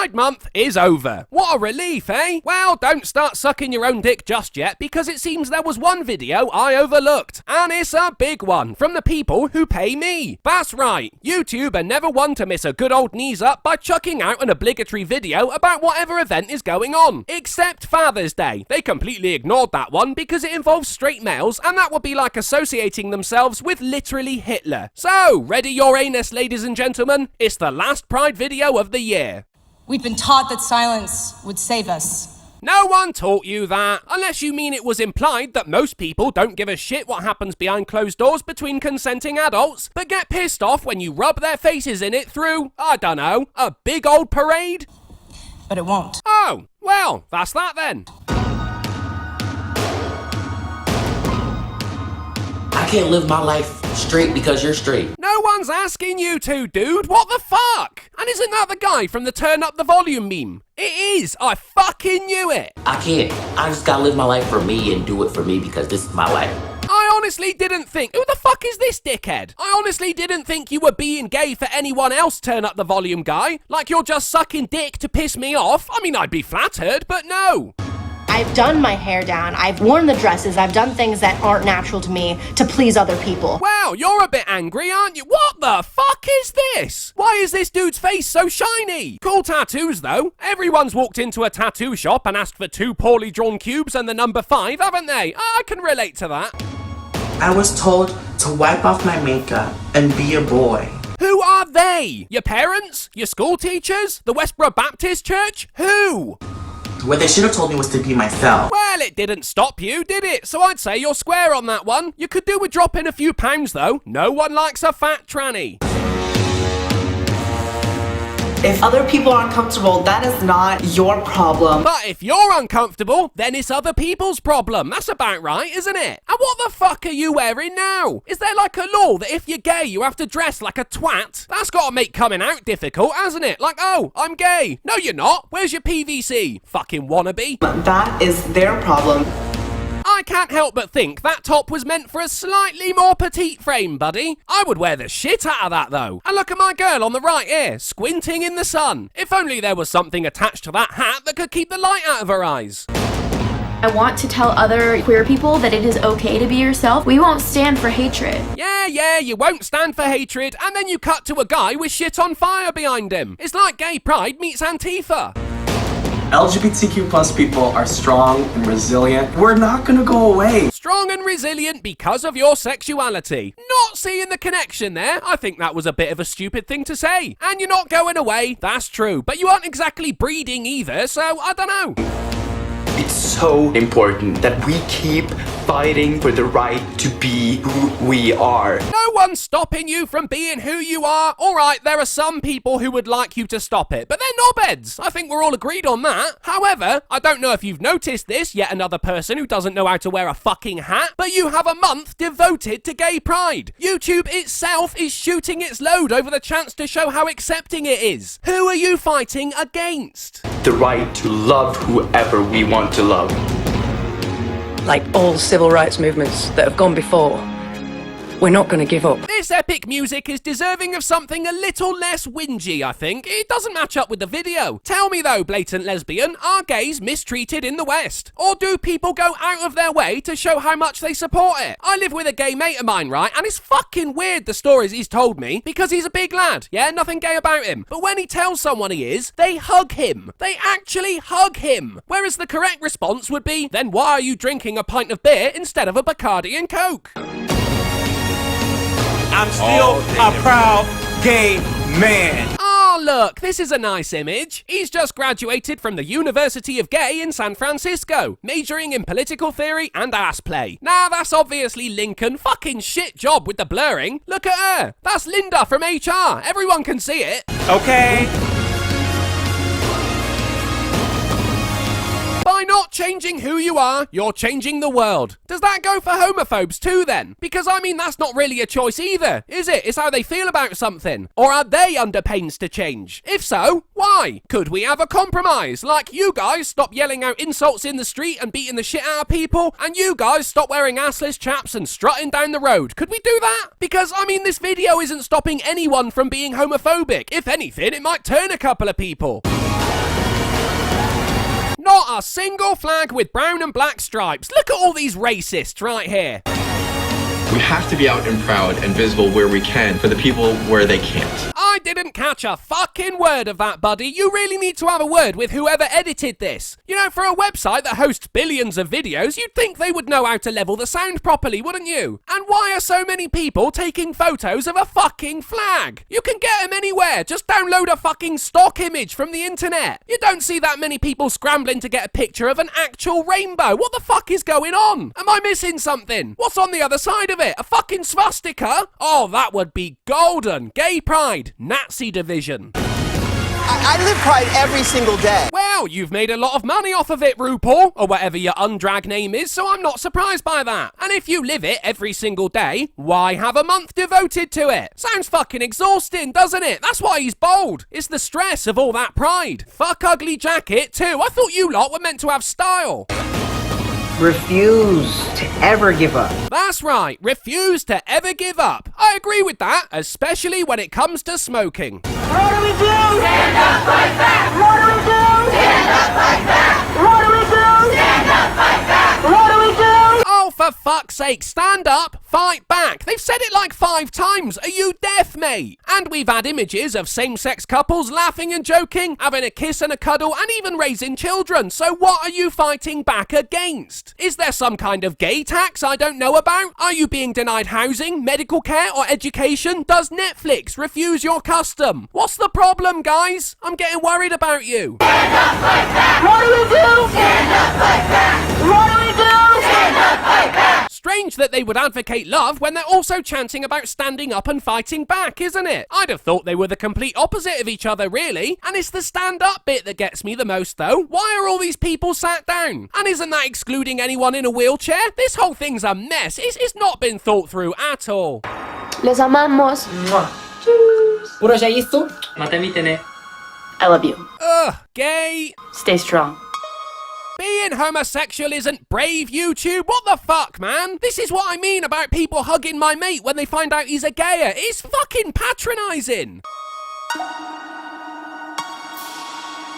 Pride Month is over. What a relief, eh? Well, don't start sucking your own dick just yet, because it seems there was one video I overlooked. And it's a big one, from the people who pay me. That's right, YouTube are never one to miss a good old knees up by chucking out an obligatory video about whatever event is going on. Except Father's Day. They completely ignored that one because it involves straight males, and that would be like associating themselves with literally Hitler. So, ready your anus, ladies and gentlemen. It's the last Pride video of the year. We've been taught that silence would save us. No one taught you that, unless you mean it was implied that most people don't give a shit what happens behind closed doors between consenting adults, but get pissed off when you rub their faces in it through, I don't know, a big old parade? But it won't. Oh, well, that's that then. I can't live my life straight because you're straight. No one's asking you to, dude. What the fuck? And isn't that the guy from the Turn Up the Volume meme? It is. I fucking knew it. I can't. I just gotta live my life for me and do it for me because this is my life. I honestly didn't think... Who the fuck is this dickhead? I honestly didn't think you were being gay for anyone else, Turn Up the Volume guy. Like you're just sucking dick to piss me off. I mean, I'd be flattered, but no. I've done my hair down, I've worn the dresses, I've done things that aren't natural to me to please other people. Wow, you're a bit angry, aren't you? What the fuck is this? Why is this dude's face so shiny? Cool tattoos, though. Everyone's walked into a tattoo shop and asked for 2 poorly drawn cubes and the number 5, haven't they? I can relate to that. I was told to wipe off my makeup and be a boy. Who are they? Your parents? Your school teachers? The Westboro Baptist Church? Who? What they should have told me was to be myself. Well, it didn't stop you, did it? So I'd say you're square on that one. You could do with dropping a few pounds, though. No one likes a fat tranny. If other people are uncomfortable, that is not your problem. But if you're uncomfortable, then it's other people's problem. That's about right, isn't it? And what the fuck are you wearing now? Is there like a law that if you're gay, you have to dress like a twat? That's gotta make coming out difficult, hasn't it? Like, oh, I'm gay. No, you're not. Where's your PVC? Fucking wannabe. That is their problem. I can't help but think that top was meant for a slightly more petite frame, buddy. I would wear the shit out of that, though. And look at my girl on the right here, squinting in the sun. If only there was something attached to that hat that could keep the light out of her eyes. I want to tell other queer people that it is okay to be yourself. We won't stand for hatred. Yeah, you won't stand for hatred, and then you cut to a guy with shit on fire behind him. It's like gay pride meets Antifa. LGBTQ plus people are strong and resilient. We're not gonna go away. Strong and resilient because of your sexuality. Not seeing the connection there. I think that was a bit of a stupid thing to say. And you're not going away, that's true. But you aren't exactly breeding either, so I don't know. It's so important that we keep fighting for the right to be who we are. No one's stopping you from being who you are. Alright, there are some people who would like you to stop it, but they're knobheads. I think we're all agreed on that. However, I don't know if you've noticed this, yet another person who doesn't know how to wear a fucking hat, but you have a month devoted to gay pride. YouTube itself is shooting its load over the chance to show how accepting it is. Who are you fighting against? The right to love whoever we want to love. Like all civil rights movements that have gone before, we're not going to give up. This epic music is deserving of something a little less whingy, I think. It doesn't match up with the video. Tell me though, blatant lesbian, are gays mistreated in the West? Or do people go out of their way to show how much they support it? I live with a gay mate of mine, right? And it's fucking weird the stories he's told me, because he's a big lad. Yeah, nothing gay about him. But when he tells someone he is, they hug him. They actually hug him. Whereas the correct response would be, then why are you drinking a pint of beer instead of a Bacardi and Coke? I'm still a proud gay man. Oh, look, this is a nice image. He's just graduated from the University of Gay in San Francisco, majoring in political theory and ass play. Now, that's obviously Lincoln. Fucking shit job with the blurring. Look at her. That's Linda from HR. Everyone can see it. Okay. By not changing who you are, you're changing the world. Does that go for homophobes too then? Because I mean, that's not really a choice either, is it? It's how they feel about something. Or are they under pains to change? If so, why? Could we have a compromise? Like you guys stop yelling out insults in the street and beating the shit out of people, and you guys stop wearing assless chaps and strutting down the road. Could we do that? Because I mean, this video isn't stopping anyone from being homophobic. If anything, it might turn a couple of people. Not a single flag with brown and black stripes. Look at all these racists right here. We have to be out and proud and visible where we can for the people where they can't. I didn't catch a fucking word of that, buddy. You really need to have a word with whoever edited this. You know, for a website that hosts billions of videos, you'd think they would know how to level the sound properly, wouldn't you? And why are so many people taking photos of a fucking flag? You can get them anywhere. Just download a fucking stock image from the internet. You don't see that many people scrambling to get a picture of an actual rainbow. What the fuck is going on? Am I missing something? What's on the other side of it? A fucking swastika? Oh, that would be golden. Gay pride. Nazi division. I live pride every single day. Well, you've made a lot of money off of it, RuPaul, or whatever your undrag name is, so I'm not surprised by that. And if you live it every single day, why have a month devoted to it? Sounds fucking exhausting, doesn't it? That's why he's bold. It's the stress of all that pride. Fuck ugly jacket, too. I thought you lot were meant to have style. Refuse to ever give up. That's right, refuse to ever give up. I agree with that, especially when it comes to smoking. What do we do? Stand up, fight back! What do we do? Stand up, fight back! What do we do? Stand up, fight back! What do we do? Oh, for fuck's sake, stand up, fight back. They've said it like 5 times. Are you deaf, mate? And we've had images of same-sex couples laughing and joking, having a kiss and a cuddle, and even raising children. So what are you fighting back against? Is there some kind of gay tax I don't know about? Are you being denied housing, medical care, or education? Does Netflix refuse your custom? What's the problem, guys? I'm getting worried about you. Stand up, fight back! What do we do? Stand up, fight back! What do we do? Stand up, fight back! Strange that they would advocate love when they're also chanting about standing up and fighting back, isn't it? I'd have thought they were the complete opposite of each other, really. And it's the stand-up bit that gets me the most, though. Why are all these people sat down? And isn't that excluding anyone in a wheelchair? This whole thing's a mess. It's not been thought through at all. Les amamos. Puro jayisto. I love you. Ugh, gay. Stay strong. Being homosexual isn't brave, YouTube. What the fuck, man? This is what I mean about people hugging my mate when they find out he's a gayer. It's fucking patronising.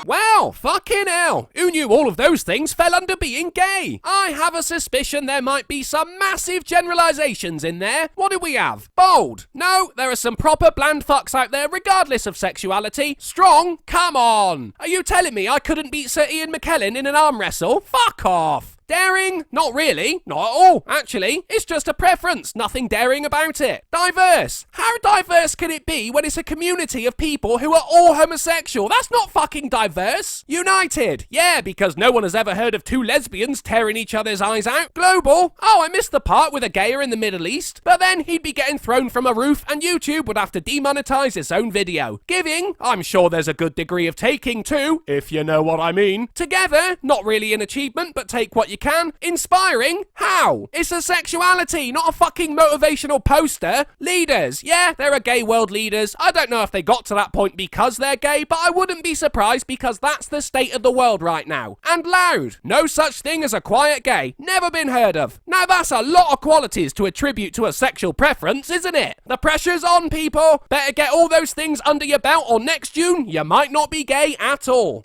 Well, fucking hell. Who knew all of those things fell under being gay? I have a suspicion there might be some massive generalizations in there. What do we have? Bold. No, there are some proper bland fucks out there regardless of sexuality. Strong? Come on. Are you telling me I couldn't beat Sir Ian McKellen in an arm wrestle? Fuck off. Daring? Not really. Not at all, actually. It's just a preference. Nothing daring about it. Diverse? How diverse can it be when it's a community of people who are all homosexual? That's not fucking diverse. United? Yeah, because no one has ever heard of 2 lesbians tearing each other's eyes out. Global? Oh, I missed the part with a gayer in the Middle East. But then he'd be getting thrown from a roof and YouTube would have to demonetize its own video. Giving? I'm sure there's a good degree of taking too, if you know what I mean. Together? Not really an achievement, but take what you can. Inspiring? How? It's a sexuality, not a fucking motivational poster. Leaders? Yeah, there are gay world leaders. I don't know if they got to that point because they're gay, but I wouldn't be surprised because that's the state of the world right now. And loud? No such thing as a quiet gay. Never been heard of. Now that's a lot of qualities to attribute to a sexual preference, isn't it? The pressure's on, people. Better get all those things under your belt or next June, you might not be gay at all.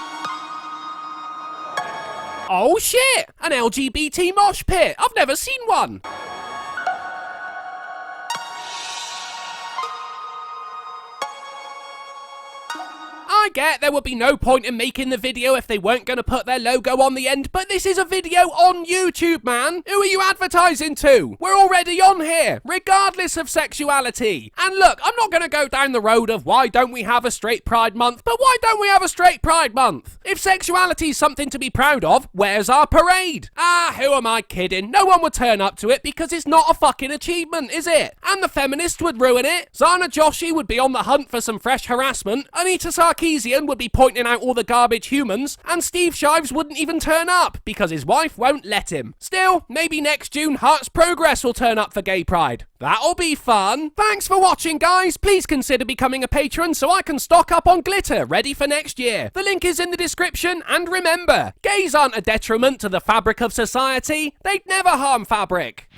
Oh shit! An LGBT mosh pit! I've never seen one! I get there would be no point in making the video if they weren't going to put their logo on the end, but this is a video on YouTube, man! Who are you advertising to? We're already on here, regardless of sexuality. And look, I'm not going to go down the road of why don't we have a straight pride month, but why don't we have a straight pride month? If sexuality's something to be proud of, where's our parade? Ah, who am I kidding? No one would turn up to it because it's not a fucking achievement, is it? And the feminists would ruin it. Zana Joshi would be on the hunt for some fresh harassment. Anita Sarkeesian would be pointing out all the garbage humans, and Steve Shives wouldn't even turn up because his wife won't let him. Still, maybe next June Hearts Progress will turn up for Gay Pride. That'll be fun. Thanks for watching, guys. Please consider becoming a patron so I can stock up on glitter ready for next year. The link is in the description, and remember, gays aren't a detriment to the fabric of society. They'd never harm fabric.